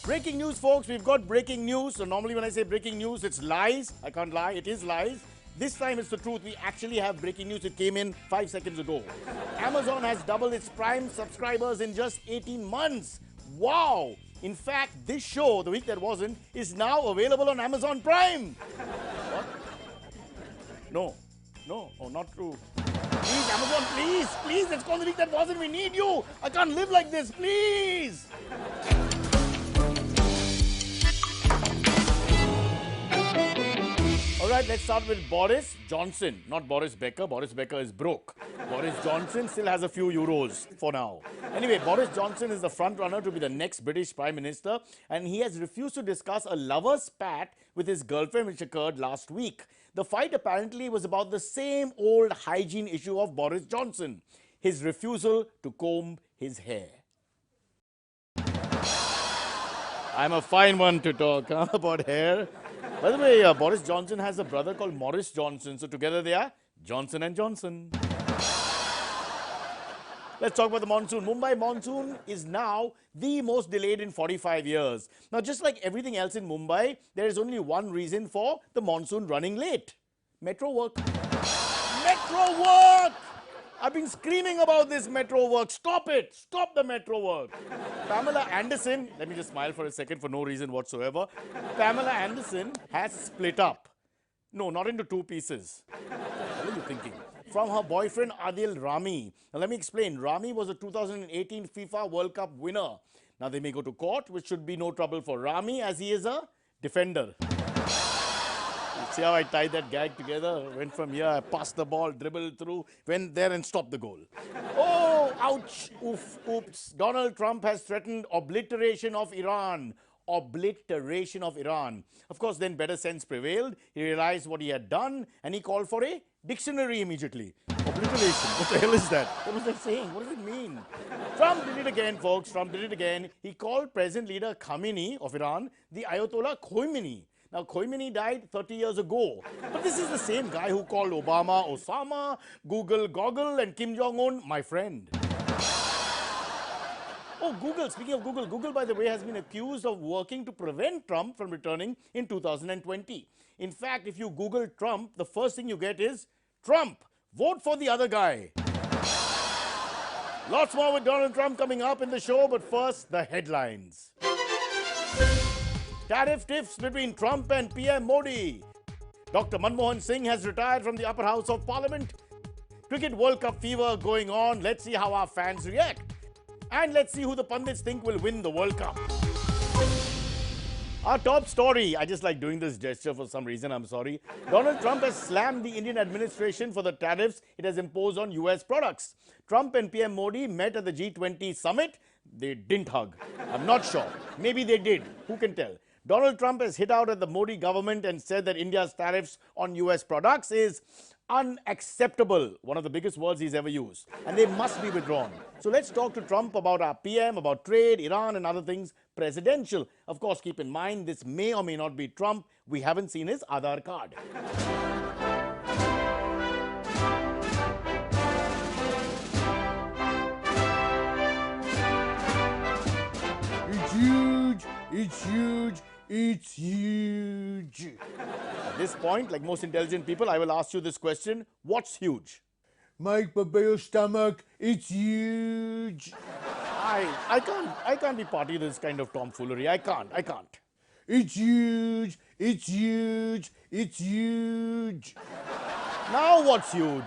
Breaking news, folks. We've got breaking news. So normally when I say breaking news, it's lies. I can't lie. It is lies. This time it's the truth. We actually have breaking news. It came in 5 seconds ago. Amazon has doubled its Prime subscribers in just 18 months. Wow. In fact, this show, The Week That Wasn't, is now available on Amazon Prime. What? No. No. Oh, not true. Please, Amazon, please. Please, let's call The Week That Wasn't. We need you. I can't live like this. Please. All right, let's start with Boris Johnson, not Boris Becker. Boris Becker is broke. Boris Johnson still has a few euros for now. Anyway, Boris Johnson is the front runner to be the next British Prime Minister, and he has refused to discuss a lover's spat with his girlfriend, which occurred last week. The fight apparently was about the same old hygiene issue of Boris Johnson, his refusal to comb his hair. I'm a fine one to talk about hair. By the way, Boris Johnson has a brother called Morris Johnson. So together they are Johnson and Johnson. Let's talk about the monsoon. Mumbai monsoon is now the most delayed in 45 years. Now, just like everything else in Mumbai, there is only one reason for the monsoon running late. Metro work. Metro work! I've been screaming about this metro work. Stop it. Stop the metro work. Pamela Anderson, let me just smile for a second for no reason whatsoever. Pamela Anderson has split up. No, not into two pieces. What are you thinking? From her boyfriend Adil Rami. Now let me explain. Rami was a 2018 FIFA World Cup winner. Now they may go to court, which should be no trouble for Rami as he is a defender. See how I tied that gag together? Went from here, I passed the ball, dribbled through, went there and stopped the goal. Oh, ouch, oof, oops. Donald Trump has threatened obliteration of Iran. Obliteration of Iran. Of course, then better sense prevailed. He realized what he had done and he called for a dictionary immediately. Obliteration. What the hell is that? What was that saying? What does it mean? Trump did it again, folks. Trump did it again. He called present leader Khamenei of Iran the Ayatollah Khomeini. Now, Khomeini died 30 years ago. But this is the same guy who called Obama Osama, Google Goggle, and Kim Jong-un my friend. Oh, Google. Speaking of Google, Google, by the way, has been accused of working to prevent Trump from returning in 2020. In fact, if you Google Trump, the first thing you get is, Trump, vote for the other guy. Lots more with Donald Trump coming up in the show, but first, the headlines. Tariff tiffs between Trump and PM Modi. Dr. Manmohan Singh has retired from the upper house of Parliament. Cricket World Cup fever going on. Let's see how our fans react. And let's see who the pundits think will win the World Cup. Our top story, I just like doing this gesture for some reason, I'm sorry. Donald Trump has slammed the Indian administration for the tariffs it has imposed on US products. Trump and PM Modi met at the G20 summit. They didn't hug. I'm not sure. Maybe they did. Who can tell? Donald Trump has hit out at the Modi government and said that India's tariffs on US products is unacceptable. One of the biggest words he's ever used. And they must be withdrawn. So let's talk to Trump about our PM, about trade, Iran and other things presidential. Of course, keep in mind, this may or may not be Trump. We haven't seen his Aadhaar card. It's huge. It's huge. It's huge. At this point, like most intelligent people, I will ask you this question. What's huge? Mike Pompeo's stomach. It's huge. I can't be party to this kind of tomfoolery. I can't. It's huge. It's huge. It's huge. Now what's huge?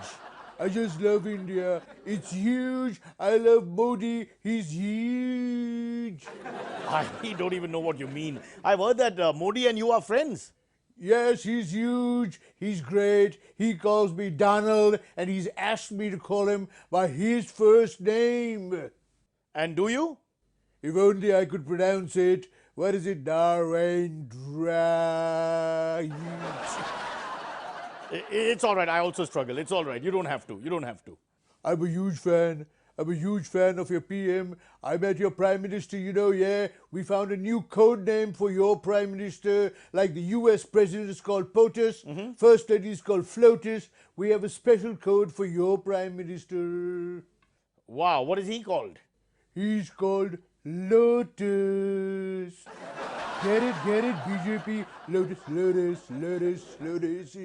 I just love India. It's huge. I love Modi. He's huge. I don't even know what you mean. I've heard that Modi and you are friends. Yes, he's huge. He's great. He calls me Donald, and he's asked me to call him by his first name. And do you? If only I could pronounce it. What is it? Narendra. It's all right. I also struggle. It's all right. You don't have to. I'm a huge fan. I'm a huge fan of your PM. I met your Prime Minister, yeah. We found a new code name for your Prime Minister. Like the US President is called POTUS. First Lady is called FLOTUS. We have a special code for your Prime Minister. Wow. What is he called? He's called Lotus. Get it, BJP. Lotus, lotus, lotus, lotus.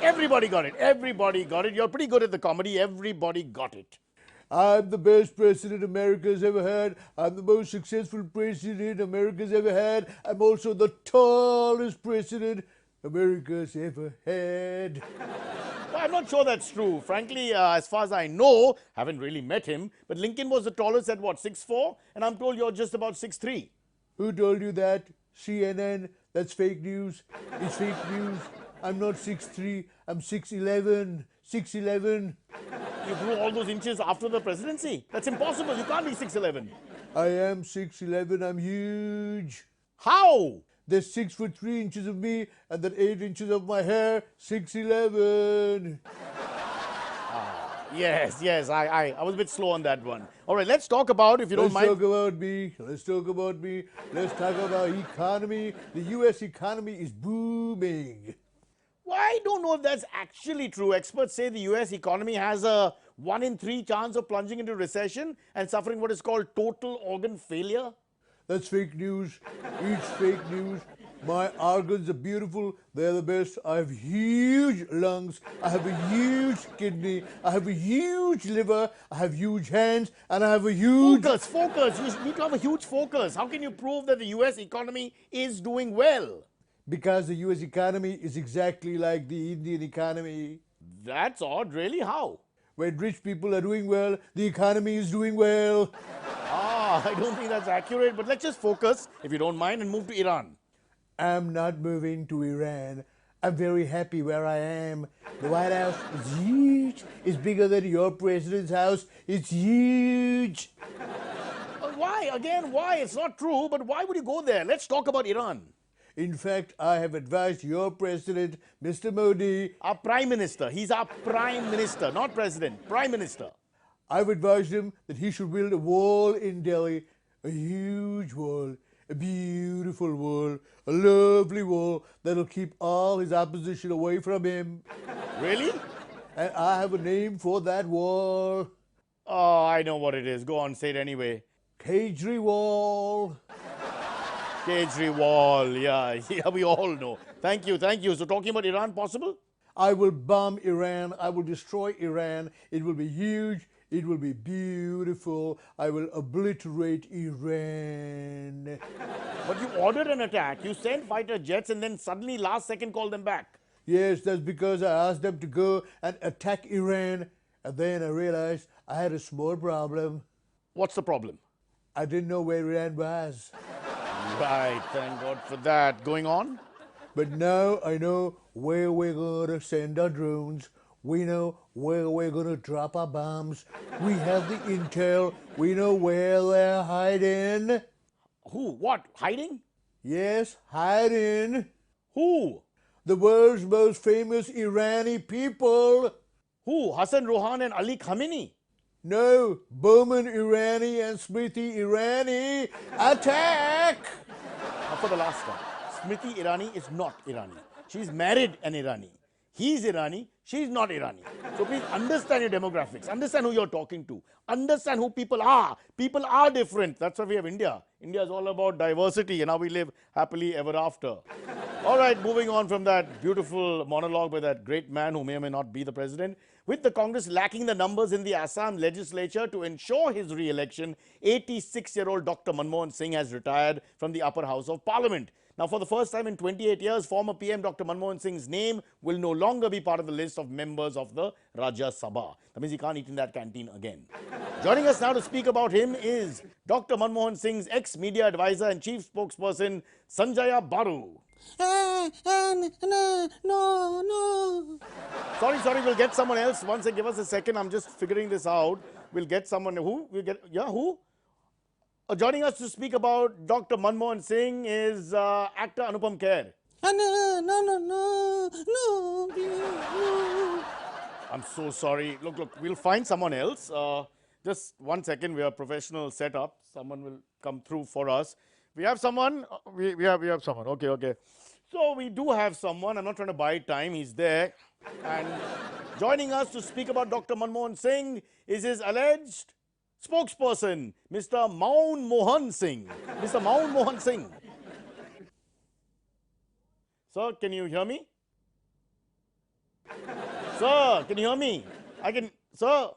Everybody got it. Everybody got it. You're pretty good at the comedy. Everybody got it. I'm the best president America's ever had. I'm the most successful president America's ever had. I'm also the tallest president America's ever had. Well, I'm not sure that's true. Frankly, as far as I know, haven't really met him, but Lincoln was the tallest at what, 6'4"? And I'm told you're just about 6'3". Who told you that? CNN? That's fake news. It's fake news. I'm not 6'3", I'm 6'11". 6'11". You grew all those inches after the presidency? That's impossible. You can't be 6'11". I am 6'11". I'm huge. How? There's 6'3" of me and then 8 inches of my hair. 6'11". Yes, I was a bit slow on that one. All right, let's talk about, if you don't mind. Let's talk about me. Let's talk about me. Let's talk about our economy. The U.S. economy is booming. Well, I don't know if that's actually true. Experts say the US economy has a 1 in 3 chance of plunging into recession and suffering what is called total organ failure. That's fake news. It's fake news. My organs are beautiful. They're the best. I have huge lungs. I have a huge kidney. I have a huge liver. I have huge hands. And I have a huge... Focus. You need to have a huge focus. How can you prove that the US economy is doing well? Because the US economy is exactly like the Indian economy. That's odd, really? How? When rich people are doing well, the economy is doing well. I don't think that's accurate, but let's just focus, if you don't mind, and move to Iran. I'm not moving to Iran. I'm very happy where I am. The White House is huge. It's bigger than your president's house. It's huge. Why? Again, why? It's not true, but why would you go there? Let's talk about Iran. In fact, I have advised your president, Mr. Modi. Our Prime Minister. He's our Prime Minister, not President. Prime Minister. I've advised him that he should build a wall in Delhi. A huge wall. A beautiful wall. A lovely wall that'll keep all his opposition away from him. Really? And I have a name for that wall. Oh, I know what it is. Go on, say it anyway. Kejriwal. Kejriwal, yeah, we all know. Thank you. So talking about Iran, possible? I will bomb Iran. I will destroy Iran. It will be huge. It will be beautiful. I will obliterate Iran. But you ordered an attack. You sent fighter jets and then suddenly last second called them back. Yes, that's because I asked them to go and attack Iran. And then I realized I had a small problem. What's the problem? I didn't know where Iran was. Right, thank God for that. Going on? But now I know where we're going to send our drones. We know where we're going to drop our bombs. We have the intel. We know where they're hiding. Who? What? Hiding? Yes, hiding. Who? The world's most famous Irani people. Who? Hassan Rouhani and Ali Khamenei? No, Bowman Irani and Smriti Irani. Attack! Now for the last one. Smriti Irani is not Irani. She's married an Irani. He's Irani. She's not Irani. So please understand your demographics. Understand who you're talking to. Understand who people are. People are different. That's why we have India. India is all about diversity and how we live happily ever after. All right, moving on from that beautiful monologue by that great man who may or may not be the president. With the Congress lacking the numbers in the Assam legislature to ensure his re-election, 86-year-old Dr. Manmohan Singh has retired from the upper house of parliament. Now, for the first time in 28 years, former PM Dr. Manmohan Singh's name will no longer be part of the list of members of the Rajya Sabha. That means he can't eat in that canteen again. Joining us now to speak about him is Dr. Manmohan Singh's ex-media advisor and chief spokesperson, Sanjaya Baru. No. Sorry, we'll get someone else. Once they give us a second, I'm just figuring this out. We'll get someone. Who? Who? Joining us to speak about Dr. Manmohan Singh is actor Anupam Kher. No. I'm so sorry. Look, we'll find someone else. Just 1 second. We have professional setup. Someone will come through for us. We have someone. We have someone. Okay. So we do have someone. I'm not trying to buy time. He's there. And joining us to speak about Dr. Manmohan Singh is his alleged spokesperson, Mr. Manmohan Singh. Mr. Manmohan Singh. Sir, can you hear me? Sir, can you hear me? Sir.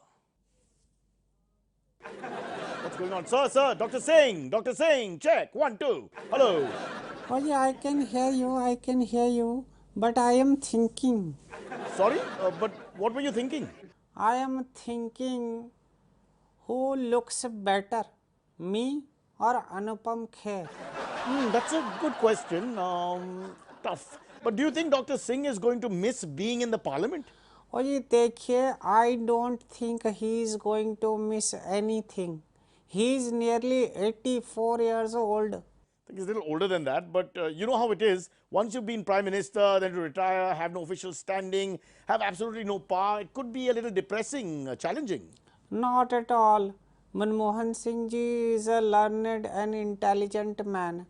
What's going on? Sir, Dr. Singh, check, 1, 2. Hello. Oh yeah, I can hear you, but I am thinking. Sorry, but what were you thinking? I am thinking who looks better, me or Anupam Kher? That's a good question. Tough. But do you think Dr. Singh is going to miss being in the parliament? Oh जी देखिए, I don't think he is going to miss anything. He is nearly 84 years old. I think he's a little older than that, but you know how it is. Once you've been prime minister, then to retire, have no official standing, have absolutely no power, it could be a little depressing, challenging. Not at all. Manmohan Singh ji is a learned and intelligent man.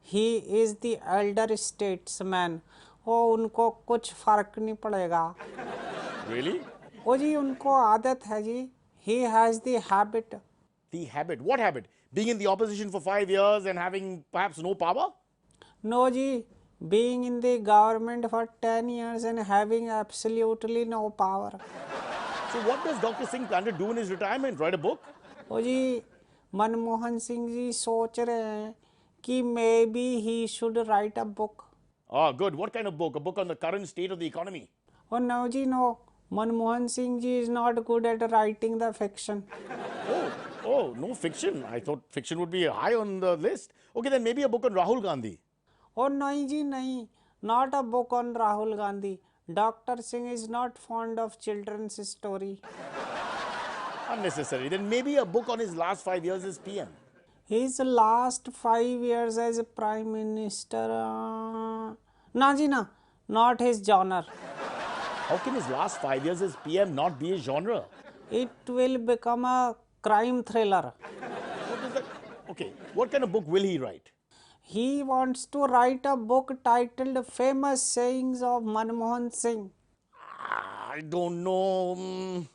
He is the elder statesman. ओ उनको कुछ फर्क नहीं पड़ेगा. Really? ओ जी उनको आदत है जी. He has the habit. The habit. What habit? Being in the opposition for 5 years and having perhaps no power? No ji, being in the government for 10 years and having absolutely no power. So what does Dr. Singh plan to do in his retirement? Write a book? ओ जी मनमोहन सिंह जी सोच रहे हैं कि maybe he should write a book. Ah, good. What kind of book? A book on the current state of the economy? Oh no ji no. Manmohan Singh ji is not good at writing the fiction. Oh, no fiction. I thought fiction would be high on the list. Okay, then maybe a book on Rahul Gandhi. Oh nahi ji nahi. Not a book on Rahul Gandhi. Dr. Singh is not fond of children's story. Unnecessary. Then maybe a book on his last 5 years as PM. His last 5 years as Prime Minister. Na ji na. Not his genre. How can his last 5 years as PM not be a genre? It will become a crime thriller. What is that? Okay, what kind of book will he write? He wants to write a book titled Famous Sayings of Manmohan Singh. I don't know.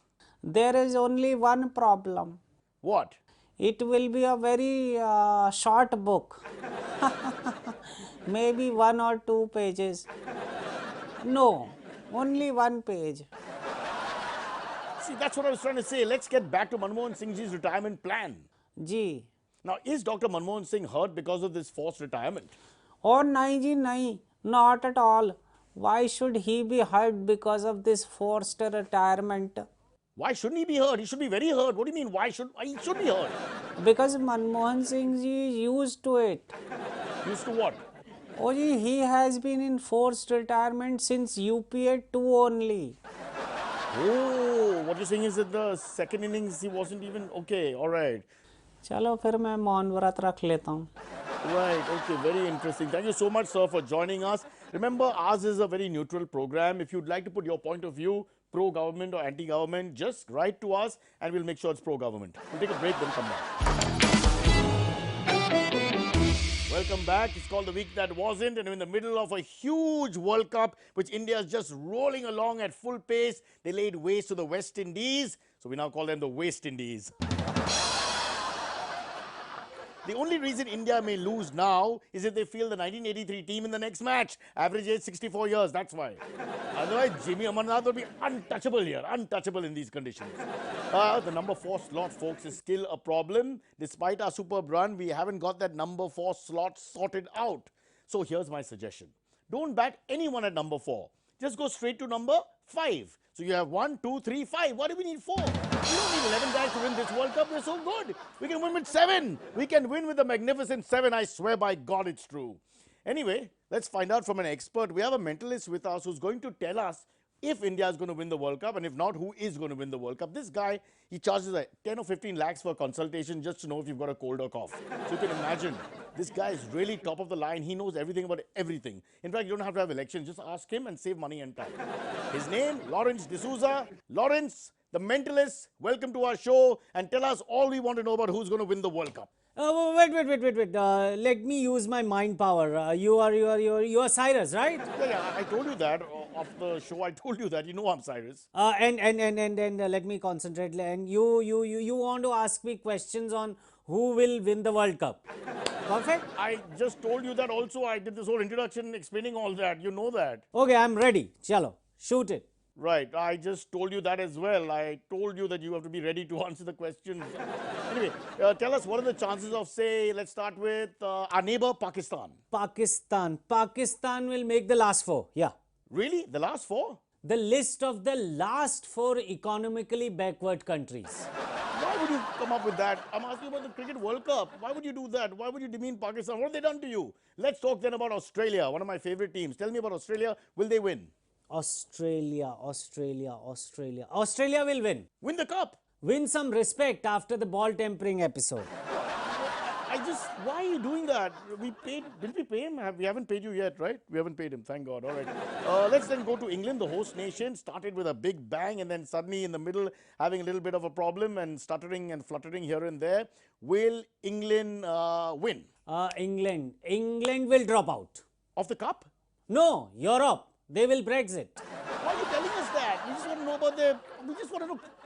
There is only one problem. What? It will be a very short book. Maybe 1 or 2 pages. No, only 1 page. See, that's what I was trying to say. Let's get back to Manmohan Singh's retirement plan. Ji. Now, is Dr. Manmohan Singh hurt because of this forced retirement? Oh, nahi ji, nahi. Not at all. Why should he be hurt because of this forced retirement? Why shouldn't he be hurt? He should be very hurt. What do you mean, why should he should be hurt? Because Manmohan Singh ji is used to it. Used to what? Oh ji, he has been in forced retirement since UPA 2 only. Oh, what you're saying is that the second innings he wasn't even okay. All right. चलो फिर मैं मौन व्रत रख लेता हूँ. Right, okay, very interesting. Thank you so much, sir, for joining us. Remember, ours is a very neutral program. If you'd like to put your point of view, pro-government or anti-government, just write to us and we'll make sure it's pro-government. We'll take a break, then come back. Welcome back. It's called The Week That Wasn't, and we're in the middle of a huge World Cup, which India is just rolling along at full pace. They laid waste to the West Indies, so we now call them the Waste Indies. The only reason India may lose now is if they field the 1983 team in the next match. Average age 64 years, that's why. Otherwise, Jimmy Amarnath would be untouchable here, untouchable in these conditions. The number 4 slot, folks, is still a problem. Despite our superb run, we haven't got that number 4 slot sorted out. So here's my suggestion. Don't bat anyone at number 4. Just go straight to number 5. So you have 1, 2, 3, 5. Why do we need 4? We don't need 11 guys to win this World Cup. We're so good. We can win with 7. We can win with a magnificent 7. I swear by God it's true. Anyway, let's find out from an expert. We have a mentalist with us who's going to tell us if India is going to win the World Cup, and if not, who is going to win the World Cup. This guy, he charges like 10 or 15 lakhs for a consultation just to know if you've got a cold or cough. So you can imagine, this guy is really top of the line. He knows everything about everything. In fact, you don't have to have elections. Just ask him and save money and time. His name, Lawrence D'Souza. Lawrence, the mentalists, welcome to our show and tell us all we want to know about who's going to win the World Cup. Wait. Let me use my mind power. You are Cyrus, right? Yeah, I told you that off the show. I told you that. You know I'm Cyrus. And let me concentrate. And you want to ask me questions on who will win the World Cup? Perfect. I just told you that also. I did this whole introduction explaining all that. You know that. Okay, I'm ready. Chalo, shoot it. Right. I just told you that as well. I told you that you have to be ready to answer the questions. Anyway, tell us, what are the chances of, say, let's start with our neighbor, Pakistan. Pakistan will make the last four. Yeah. Really? The last four? The list of the last four economically backward countries. Why would you come up with that? I'm asking about the Cricket World Cup. Why would you do that? Why would you demean Pakistan? What have they done to you? Let's talk then about Australia, one of my favorite teams. Tell me about Australia. Will they win? Australia will win. Win the cup. Win some respect after the ball tempering episode. Why are you doing that? Didn't we pay him? We haven't paid you yet, right? We haven't paid him, thank God. All right. Let's then go to England, the host nation. Started with a big bang and then suddenly in the middle having a little bit of a problem and stuttering and fluttering here and there. Will England win? England will drop out. Of the cup? No, Europe. They will Brexit. Why are you telling us that? We just want to know about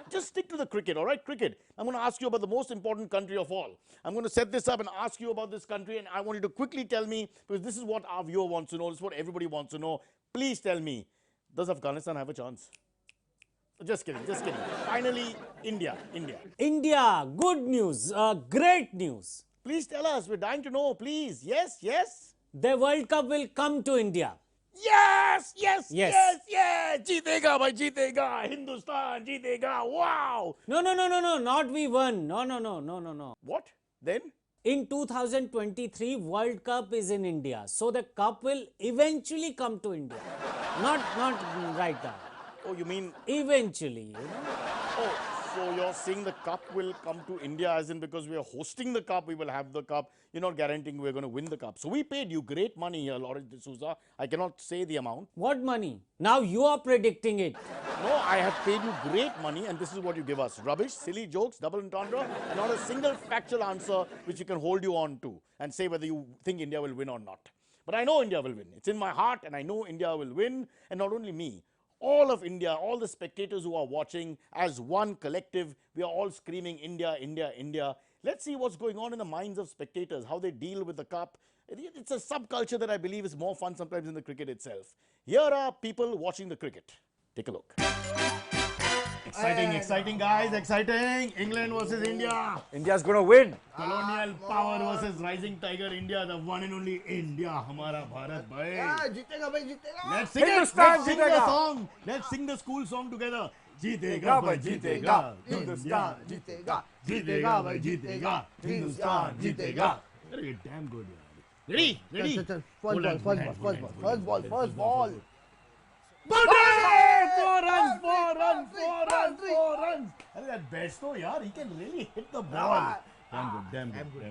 just stick to the cricket, all right? Cricket. I'm going to ask you about the most important country of all. I'm going to set this up and ask you about this country, and I want you to quickly tell me, because this is what our viewer wants to know, this is what everybody wants to know. Please tell me, does Afghanistan have a chance? Just kidding. Finally, India. India, good news, great news. Please tell us, we're dying to know, please. Yes? The World Cup will come to India. Yes! Jeetega, bhai, jeetega. Hindustan, jeetega. Wow! No, not we won. No. What? Then? In 2023, World Cup is in India. So the cup will eventually come to India. Not right now. Oh, you mean? Eventually, Oh, so you're saying the cup will come to India as in because we are hosting the cup, we will have the cup. You're not guaranteeing we're going to win the cup. So we paid you great money here, Lawrence D'Souza. I cannot say the amount. What money? Now you are predicting it. No, I have paid you great money and this is what you give us. Rubbish, silly jokes, double entendre and not a single factual answer which you can hold you on to and say whether you think India will win or not. But I know India will win. It's in my heart and I know India will win. And not only me. All of India, all the spectators who are watching as one collective, we are all screaming India, India, India. Let's see what's going on in the minds of spectators, how they deal with the cup. It's a subculture that I believe is more fun sometimes than the cricket itself. Here are people watching the cricket. Take a look. Exciting guys, exciting. England versus India. India's going to win. Colonial power versus rising tiger India, the one and only India. Hamara Bharat bhai. Let's sing it. Let's sing the song. Let's sing the school song together. Jeetega bhai jeetega. Hindustan jeetega. Jeetega bhai jeetega. Hindustan jeetega. Very damn good. Ready? First ball. Boundary! 4 runs. That Besto, yaar, he can really hit the ball. Damn good.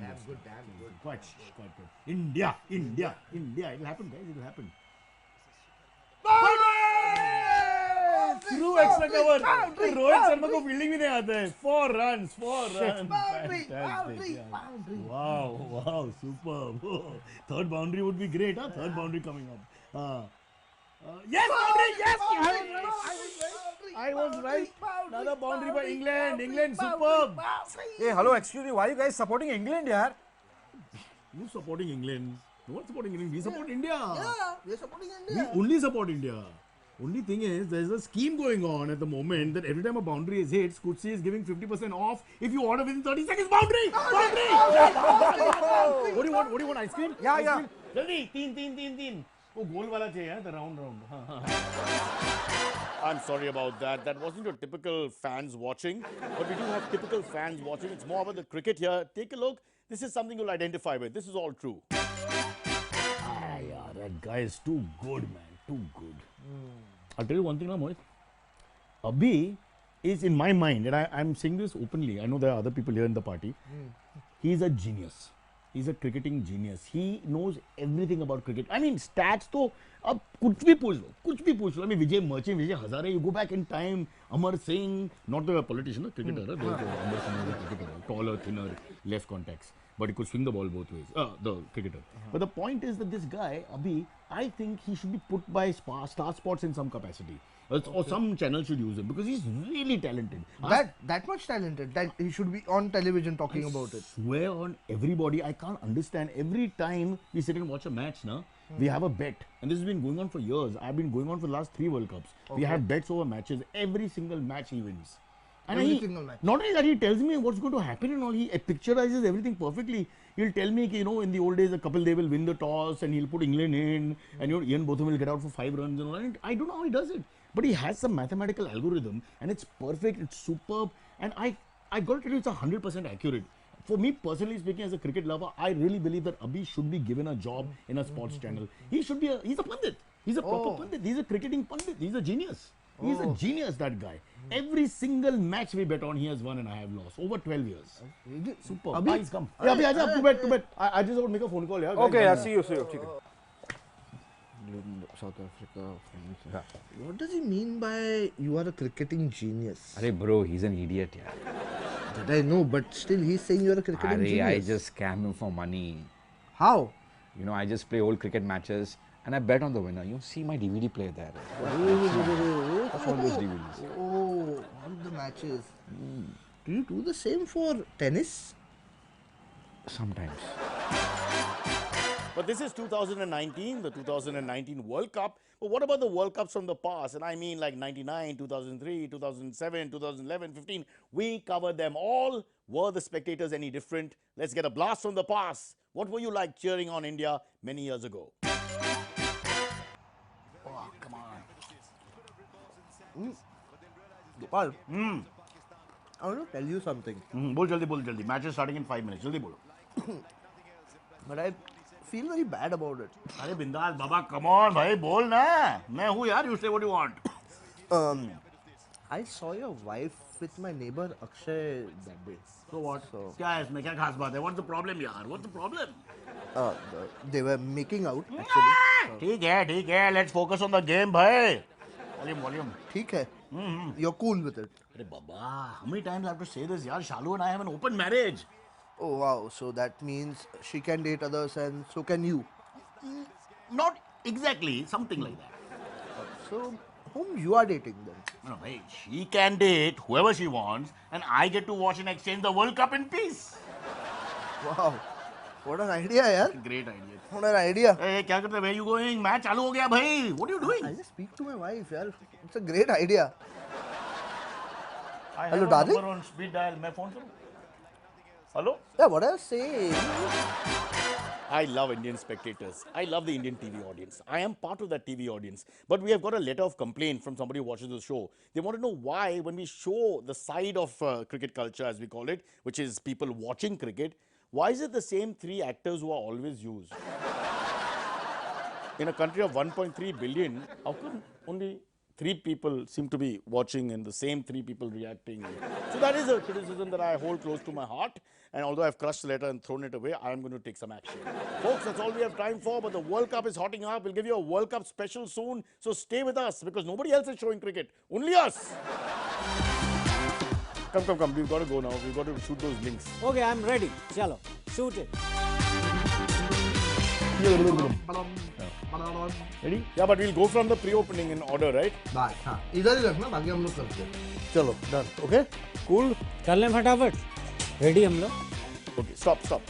Quite good. India. It'll happen, guys. It'll happen. Through extra cover. Rohit Sharma ko fielding bhi nahi aata hai. 4 runs. Fantastic. Wow, superb. Third boundary would be great, huh? Third boundary coming up. Yes, boundary, yes! I was right. Another boundary by England. England, superb. Hey, hello, excuse me. Why are you guys supporting England, yaar? Who's supporting England? No one's supporting England. We support India. Yeah, we're supporting India. We only support India. Only thing is, there's a scheme going on at the moment that every time a boundary is hit, Scootsie is giving 50% off if you order within 30 seconds. Boundary! What do you want? Ice cream? Yeah. Jaldi, teen. Oh, goal wala chahiye, the round. I'm sorry about that. That wasn't your typical fans watching, but we do have typical fans watching. It's more about the cricket here. Take a look. This is something you'll identify with. This is all true. Yeah, that guy is too good, man. Too good. I'll tell you one thing now, Mohit. Abhi is in my mind, and I'm saying this openly. I know there are other people here in the party. He's a genius. He's a cricketing genius. He knows everything about cricket. I mean, stats तो अब कुछ भी पूछ लो. I mean, Vijay Merchant, Vijay Hazare, you go back in time, Amar Singh, not the politician, the cricketer. Amar Singh was a cricketer, taller, thinner, left contacts. But he could swing the ball both ways, the cricketer. But the point is that this guy, Abhi, I think he should be put by Star Sports in some capacity. Or some channel should use him because he's really talented. That much talented that he should be on television talking about it. Swear on everybody, I can't understand. Every time we sit and watch a match, we have a bet. And this has been going on for years. I've been going on for the last 3 World Cups. We have bets over matches. Every single match he wins. And Single match. Not only that, he tells me what's going to happen and all. He picturizes everything perfectly. He'll tell me, in the old days, a couple they will win the toss and he'll put England in, and Ian Botham will get out for 5 runs and all. And I don't know how he does it, but he has some mathematical algorithm, and it's perfect. It's superb, and I got to tell you, it's 100% accurate. For me personally speaking, as a cricket lover, I really believe that Abhi should be given a job in a sports channel. He should be he's a pandit. He's a proper pandit. He's a cricketing pandit. He's a genius. He's a genius, that guy. Every single match we bet on, he has won and I have lost. Over 12 years. Super. Abhi, He's come. Yeah, Abhi, aja, to bet. I just want to make a phone call. Yeah, Okay, guys. yeah, see you. South Africa, France. What does he mean by you are a cricketing genius? Arey bro, he's an idiot, yeah. That I know, but still he's saying you are a cricketing Arey, I genius. just scam him for money. How? I just play old cricket matches and I bet on the winner. You see my DVD player there. That's all those DVDs. Oh, all the matches. Do you do the same for tennis? Sometimes. But this is 2019, the 2019 World Cup. But what about the World Cups from the past? And I mean like 99, 2003, 2007, 2011, 15. We covered them all. Were the spectators any different? Let's get a blast from the past. What were you like cheering on India many years ago? Oh, come on. Gopal, I want to tell you something. Bol jaldi. Match is starting in 5 minutes. Jaldi bolo. But I feel very bad about it. Arey bindas, Baba, come on, bhai, bol na. Main hu yaar, you say what you want. I saw your wife with my neighbor Akshay that day. So what? क्या है इसमें क्या खास बात है? What's the problem यार? What's the problem? They were making out actually. ठीक है. Let's focus on the game, bhai. Volume. ठीक है. You're cool with it. अरे बाबा, how many times I have to say this यार? Shalu and I have an open marriage. Oh wow, so that means she can date others and so can you. Not exactly, something like that. So whom you are dating then? No, bhai, she can date whoever she wants, and I get to watch and exchange the World Cup in peace. Wow, what an idea, yaar. Great idea. What an idea. Hey, क्या करते? Where you going? Match चालू हो गया भाई. What are you doing? I'll just speak to my wife, yaar. It's a great idea. I have Hello, a darling? number on speed dial. मैं phone करूँ? Hello? Yeah, what I was saying. I love Indian spectators. I love the Indian TV audience. I am part of that TV audience. But we have got a letter of complaint from somebody who watches the show. They want to know why, when we show the side of cricket culture, as we call it, which is people watching cricket, why is it the same 3 actors who are always used? In a country of 1.3 billion, how come only 3 people seem to be watching and the same 3 people reacting? So that is a criticism that I hold close to my heart. And although I've crushed the letter and thrown it away, I am going to take some action. Folks, that's all we have time for, but the World Cup is hotting up. We'll give you a World Cup special soon, so stay with us because nobody else is showing cricket. Only us. Come. We've got to go now. We've got to shoot those links. Okay, I'm ready. Chalo, shoot it. Ready? Yeah, but we'll go from the pre-opening in order, right? बात हाँ इधर ही रखना बाकी हम लोग करते हैं चलो डन ओके Cool? कर लें फटाफट. Ready हम लोग. Okay, stop.